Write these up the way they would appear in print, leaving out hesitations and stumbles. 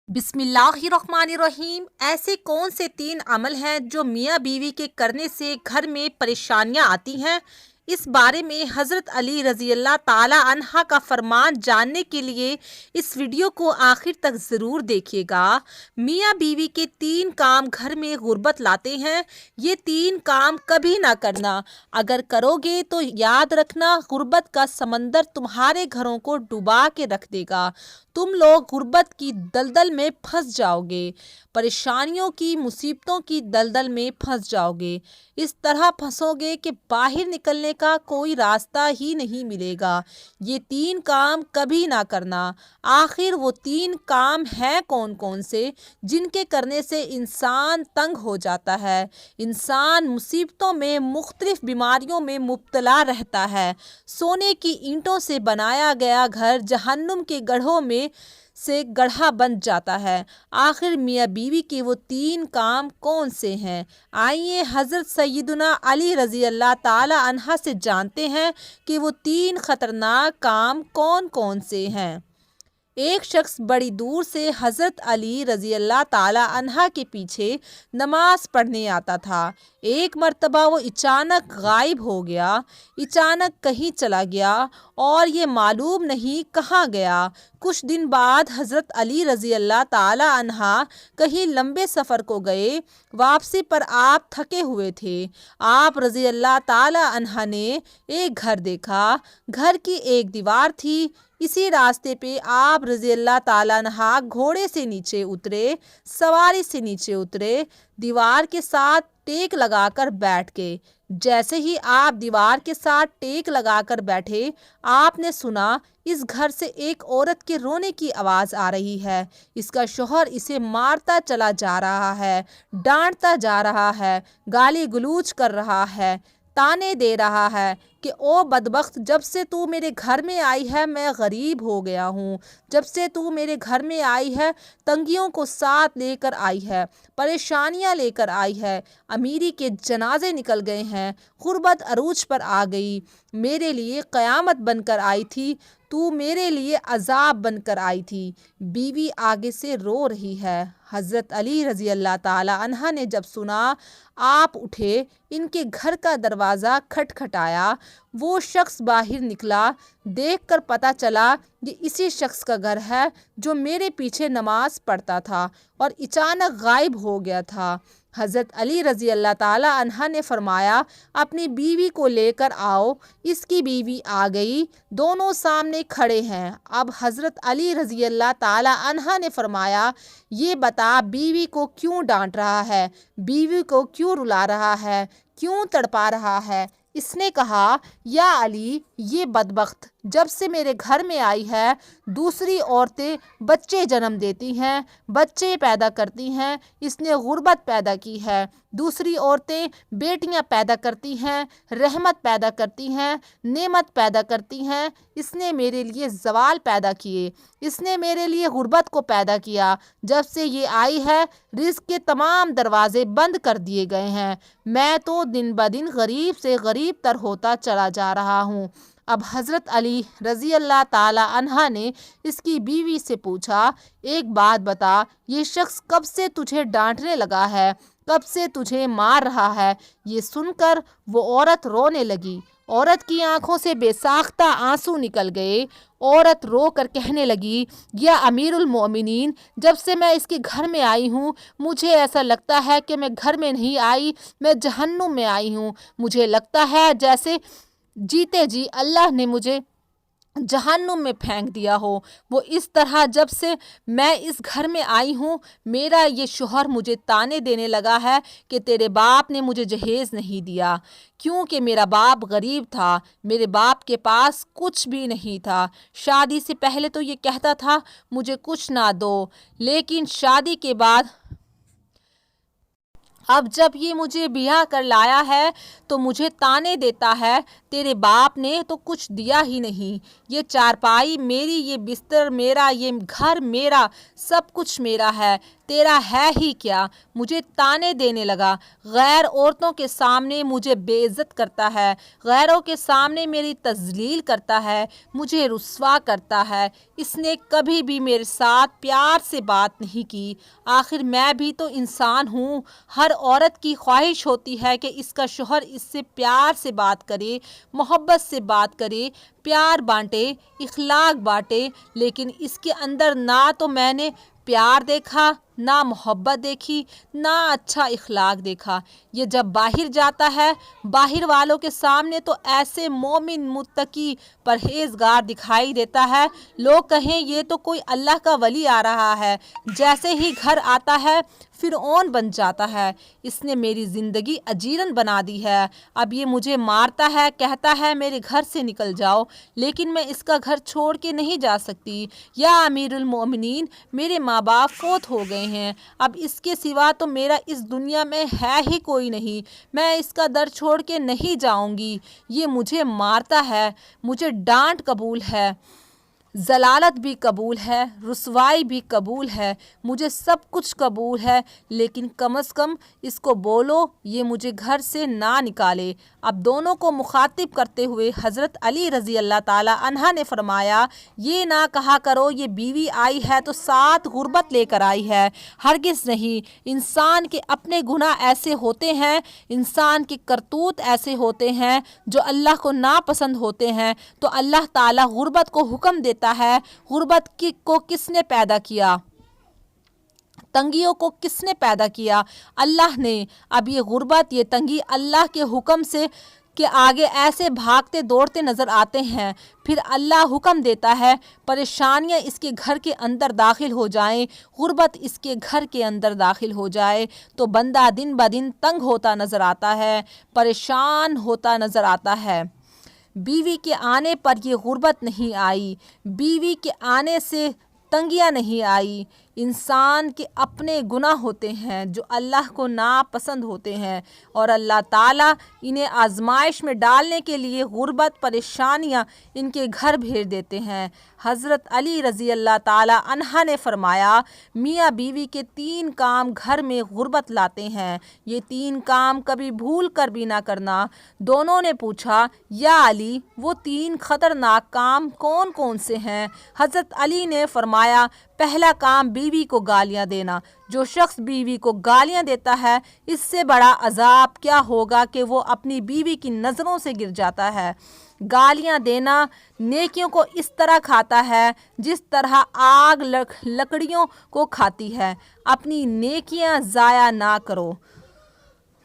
बिस्मिल्लाहिर्रहमानिर्रहीम। ऐसे कौन से 3 अमल हैं जो मियाँ बीवी के करने से घर में परेशानियाँ आती हैं? इस बारे में हज़रत अली रज़ी अल्लाह ताला अन्हा का फरमान जानने के लिए इस वीडियो को आखिर तक ज़रूर देखिएगा। मियाँ बीवी के 3 काम घर में गुर्बत लाते हैं। ये 3 काम कभी ना करना। अगर करोगे तो याद रखना, गुर्बत का समंदर तुम्हारे घरों को डुबा के रख देगा। तुम लोग गुर्बत की दलदल में फंस जाओगे, परेशानियों की, मुसीबतों की दलदल में फंस जाओगे। इस तरह फंसोगे कि बाहर निकलने का कोई रास्ता ही नहीं मिलेगा। ये 3 काम कभी ना करना। आखिर वो 3 काम हैं कौन कौन से जिनके करने से इंसान तंग हो जाता है, इंसान मुसीबतों में, मुख्तलिफ बीमारियों में मुब्तला रहता है। सोने की ईंटों से बनाया गया घर जहन्नुम के गढ़ों में से गढ़ा बन जाता है। आखिर मियाँ बीवी के वो 3 काम कौन से हैं? आइए हज़रत सैयदना अली रज़ी अल्लाह ताला अन्हा से जानते हैं कि वो 3 ख़तरनाक काम कौन कौन से हैं। एक शख्स बड़ी दूर से हज़रत अली रज़ी अल्लाह ताला अन्हा के पीछे नमाज पढ़ने आता था। एक मर्तबा वो अचानक गायब हो गया, अचानक कहीं चला गया और ये मालूम नहीं कहाँ गया। कुछ दिन बाद हज़रत अली रज़ी अल्लाह ताला अन्हा कहीं लंबे सफ़र को गए। वापसी पर आप थके हुए थे। आप रज़ी अल्लाह ताला अन्हा ने एक घर देखा। घर की एक दीवार थी। इसी रास्ते पे आप रज़ी अल्लाह ताला अन्हा घोड़े से नीचे उतरे, सवारी से नीचे उतरे, दीवार के साथ टेक लगाकर बैठ गए। जैसे ही आप दीवार के साथ टेक लगाकर बैठे, आपने सुना इस घर से एक औरत के रोने की आवाज़ आ रही है। इसका शौहर इसे मारता चला जा रहा है, डांटता जा रहा है, गाली गलौज कर रहा है, ताने दे रहा है कि ओ बदबख्त, जब से तू मेरे घर में आई है मैं गरीब हो गया हूँ। जब से तू मेरे घर में आई है तंगियों को साथ लेकर आई है, परेशानियाँ लेकर आई है, अमीरी के जनाजे निकल गए हैं, गुर्बत अरूज पर आ गई। मेरे लिए क़यामत बनकर आई थी, तू मेरे लिए अजाब बनकर आई थी। बीवी आगे से रो रही है। हज़रत अली रज़ी अल्लाह ताला अन्हा ने जब सुना, आप उठे, इनके घर का दरवाज़ा खटखटाया। वो शख्स बाहर निकला। देखकर पता चला ये इसी शख्स का घर है जो मेरे पीछे नमाज पढ़ता था और अचानक गायब हो गया था। हज़रत अली रज़ी अल्लाह ताला अन्हा ने फरमाया, अपनी बीवी को लेकर आओ। इसकी बीवी आ गई। दोनों सामने खड़े हैं। अब हज़रत अली रज़ी अल्लाह ताला अन्हा ने फरमाया, ये बता बीवी को क्यों डांट रहा है, बीवी को क्यों रुला रहा है, क्यों तड़पा रहा है? इसने कहा, या अली, ये बदबख्त जब से मेरे घर में आई है दूसरी औरतें बच्चे जन्म देती हैं, बच्चे पैदा करती हैं। इसने गुर्बत पैदा की है। दूसरी औरतें बेटियां पैदा करती हैं, रहमत पैदा करती हैं, नेमत पैदा करती हैं। इसने मेरे लिए ज़वाल पैदा किए, इसने मेरे लिए गुर्बत को पैदा किया। जब से ये आई है रिज़्क़ के तमाम दरवाज़े बंद कर दिए गए हैं। मैं तो दिन ब दिन गरीब से गरीब तर होता चला जा रहा हूँ। अब हज़रत अली रज़ी अल्लाह ताला अन्हा ने इसकी बीवी से पूछा, एक बात बता, ये शख्स कब से तुझे डांटने लगा है, कब से तुझे मार रहा है? ये सुनकर वो औरत रोने लगी। औरत की आंखों से बेसाख्ता आंसू निकल गए। औरत रो कर कहने लगी, या अमीरुल मोमिनीन, जब से मैं इसके घर में आई हूँ मुझे ऐसा लगता है कि मैं घर में नहीं आई, मैं जहन्नुम में आई हूँ। मुझे लगता है जैसे जीते जी अल्लाह ने मुझे जहन्नुम में फेंक दिया हो। वो इस तरह जब से मैं इस घर में आई हूँ मेरा ये शोहर मुझे ताने देने लगा है कि तेरे बाप ने मुझे जहेज़ नहीं दिया, क्योंकि मेरा बाप गरीब था, मेरे बाप के पास कुछ भी नहीं था। शादी से पहले तो ये कहता था मुझे कुछ ना दो, लेकिन शादी के बाद اب جب یہ مجھے بیاہ کر لایا ہے تو مجھے تانے دیتا ہے، تیرے باپ نے تو کچھ دیا ہی نہیں، یہ چارپائی میری، یہ بستر میرا، یہ گھر میرا، سب کچھ میرا ہے، تیرا ہے ہی کیا؟ مجھے تانے دینے لگا، غیر عورتوں کے سامنے مجھے بے عزت کرتا ہے، غیروں کے سامنے میری تذلیل کرتا ہے، مجھے رسوا کرتا ہے۔ اس نے کبھی بھی میرے ساتھ پیار سے بات نہیں کی۔ آخر میں بھی تو انسان ہوں، ہر عورت کی خواہش ہوتی ہے کہ اس کا شوہر اس سے پیار سے بات کرے، محبت سے بات کرے، پیار بانٹے، اخلاق بانٹے، لیکن اس کے اندر نہ تو میں نے پیار دیکھا، نہ محبت دیکھی، نہ اچھا اخلاق دیکھا۔ یہ جب باہر جاتا ہے، باہر والوں کے سامنے تو ایسے مومن، متقی، پرہیزگار دکھائی دیتا ہے، لوگ کہیں یہ تو کوئی اللہ کا ولی آ رہا ہے، جیسے ہی گھر آتا ہے فرعون بن جاتا ہے۔ اس نے میری زندگی اجیرن بنا دی ہے، اب یہ مجھے مارتا ہے، کہتا ہے میرے گھر سے نکل جاؤ، لیکن میں اس کا گھر چھوڑ کے نہیں جا سکتی۔ یا امیر المومنین، میرے ماں باپ فوت ہو گئے ہیں، اب اس کے سوا تو میرا اس دنیا میں ہے ہی کوئی نہیں، میں اس کا در چھوڑ کے نہیں جاؤں گی۔ یہ مجھے مارتا ہے، مجھے ڈانٹ قبول ہے، ذلالت بھی قبول ہے، رسوائی بھی قبول ہے، مجھے سب کچھ قبول ہے، لیکن کم از کم اس کو بولو یہ مجھے گھر سے نہ نکالے۔ اب دونوں کو مخاطب کرتے ہوئے حضرت علی رضی اللہ تعالی عنہ نے فرمایا، یہ نہ کہا کرو یہ بیوی آئی ہے تو ساتھ غربت لے کر آئی ہے، ہرگز نہیں۔ انسان کے اپنے گناہ ایسے ہوتے ہیں، انسان کے کرتوت ایسے ہوتے ہیں جو اللہ کو ناپسند ہوتے ہیں، تو اللہ تعالیٰ غربت کو حکم دیتا ہے۔ غربت کو کس نے پیدا کیا؟ تنگیوں کو کس نے پیدا کیا؟ اللہ نے۔ اب یہ غربت، یہ تنگی اللہ کے حکم سے کے آگے ایسے بھاگتے دوڑتے نظر آتے ہیں، پھر اللہ حکم دیتا ہے پریشانیاں اس کے گھر کے اندر داخل ہو جائیں، غربت اس کے گھر کے اندر داخل ہو جائے، تو بندہ دن بدن تنگ ہوتا نظر آتا ہے، پریشان ہوتا نظر آتا ہے۔ بیوی کے آنے پر یہ غربت نہیں آئی، بیوی کے آنے سے تنگیاں نہیں آئی۔ انسان کے اپنے گناہ ہوتے ہیں جو اللہ کو ناپسند ہوتے ہیں، اور اللہ تعالیٰ انہیں آزمائش میں ڈالنے کے لیے غربت، پریشانیاں ان کے گھر بھیج دیتے ہیں۔ حضرت علی رضی اللہ تعالیٰ عنہ نے فرمایا، میاں بیوی کے 3 کام گھر میں غربت لاتے ہیں، یہ 3 کام کبھی بھول کر بھی نہ کرنا۔ دونوں نے پوچھا، یا علی وہ 3 خطرناک کام کون کون سے ہیں؟ حضرت علی نے فرمایا، پہلا کام بیوی کو گالیاں دینا۔ جو شخص بیوی کو گالیاں دیتا ہے، اس سے بڑا عذاب کیا ہوگا کہ وہ اپنی بیوی کی نظروں سے گر جاتا ہے۔ گالیاں دینا نیکیوں کو اس طرح کھاتا ہے جس طرح آگ لکڑیوں کو کھاتی ہے۔ اپنی نیکیاں ضائع نہ کرو۔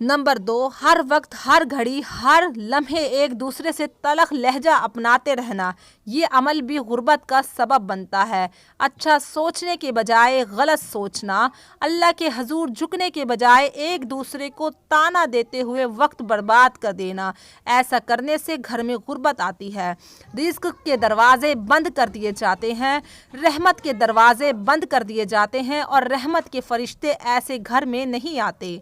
نمبر 2، ہر وقت، ہر گھڑی، ہر لمحے ایک دوسرے سے تلخ لہجہ اپناتے رہنا، یہ عمل بھی غربت کا سبب بنتا ہے۔ اچھا سوچنے کے بجائے غلط سوچنا، اللہ کے حضور جھکنے کے بجائے ایک دوسرے کو تانا دیتے ہوئے وقت برباد کر دینا، ایسا کرنے سے گھر میں غربت آتی ہے۔ رزق کے دروازے بند کر دیے جاتے ہیں، رحمت کے دروازے بند کر دیے جاتے ہیں، اور رحمت کے فرشتے ایسے گھر میں نہیں آتے۔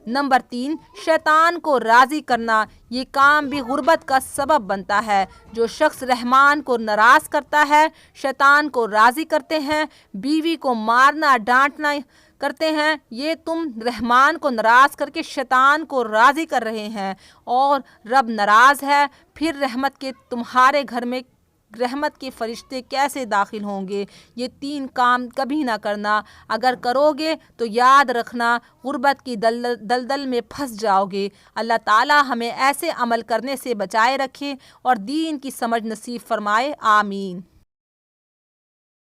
نمبر 3، شیطان کو راضی کرنا، یہ کام بھی غربت کا سبب بنتا ہے۔ جو شخص رحمان کو ناراض کرتا ہے، شیطان کو راضی کرتے ہیں۔ بیوی کو مارنا، ڈانٹنا کرتے ہیں، یہ تم رحمان کو ناراض کر کے شیطان کو راضی کر رہے ہیں، اور رب ناراض ہے، پھر رحمت کے تمہارے گھر میں رحمت کے فرشتے کیسے داخل ہوں گے؟ یہ 3 کام کبھی نہ کرنا، اگر کرو گے تو یاد رکھنا غربت کی دلدل میں پھنس جاؤ گے۔ اللہ تعالی ہمیں ایسے عمل کرنے سے بچائے رکھے اور دین کی سمجھ نصیب فرمائے، آمین۔